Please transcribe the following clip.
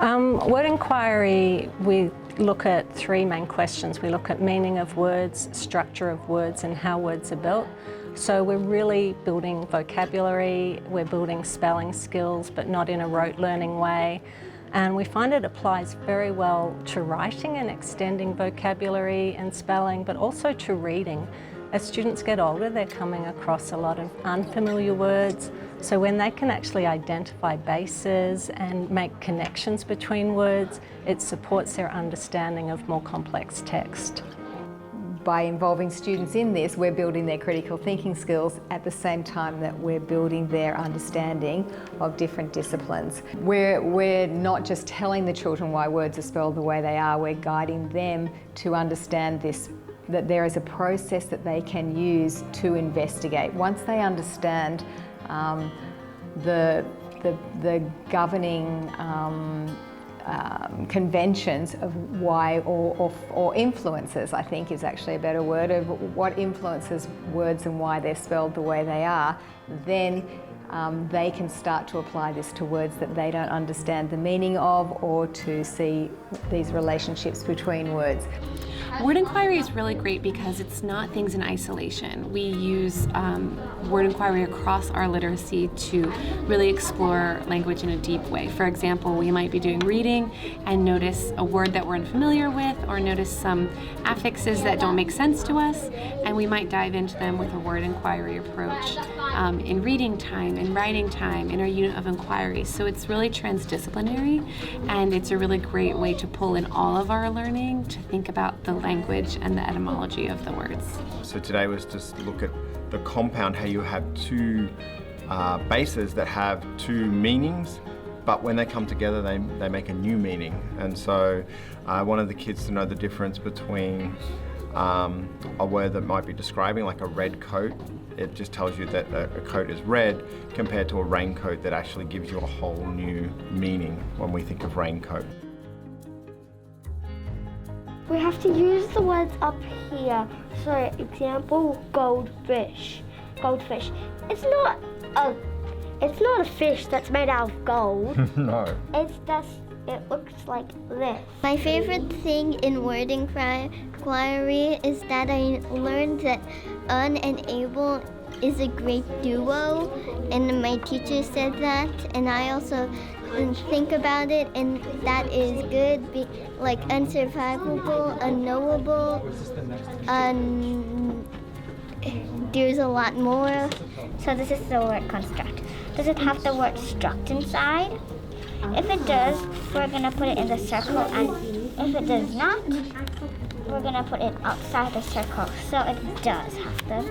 Word inquiry, we look at three main questions. We look at meaning of words, structure of words, and how words are built. So we're really building vocabulary, we're building spelling skills, but not in a rote learning way. And we find it applies very well to writing and extending vocabulary and spelling, but also to reading. As students get older, they're coming across a lot of unfamiliar words. So when they can actually identify bases and make connections between words, it supports their understanding of more complex text. By involving students in this, we're building their critical thinking skills at the same time that we're building their understanding of different disciplines. We're not just telling the children why words are spelled the way they are, we're guiding them to understand this, that there is a process that they can use to investigate. Once they understand the governing conventions of why, or influences, I think is actually a better word, of what influences words and why they're spelled the way they are, then they can start to apply this to words that they don't understand the meaning of, or to see these relationships between words. Word inquiry is really great because it's not things in isolation. We use word inquiry across our literacy to really explore language in a deep way. For example, we might be doing reading and notice a word that we're unfamiliar with, or notice some affixes that don't make sense to us, and we might dive into them with a word inquiry approach in reading time, in writing time, in our unit of inquiry. So it's really transdisciplinary, and it's a really great way to pull in all of our learning to think about the language and the etymology of the words. So today was just look at the compound, how you have two bases that have two meanings, but when they come together they make a new meaning. And so I wanted the kids to know the difference between a word that might be describing, like a red coat. It just tells you that a coat is red, compared to a raincoat that actually gives you a whole new meaning when we think of raincoat. We have to use the words up here. So, example, goldfish. Goldfish. It's not a fish that's made out of gold. No. It looks like this. My favorite thing in word inquiry is that I learned that un and able is a great duo, and my teacher said that, and I also think about it, and that is good, like unsurvivable, unknowable, there's a lot more. So this is the word construct. Does it have the word struct inside? If it does, we're gonna put it in the circle, and if it does not, we're gonna put it outside the circle. So it does have the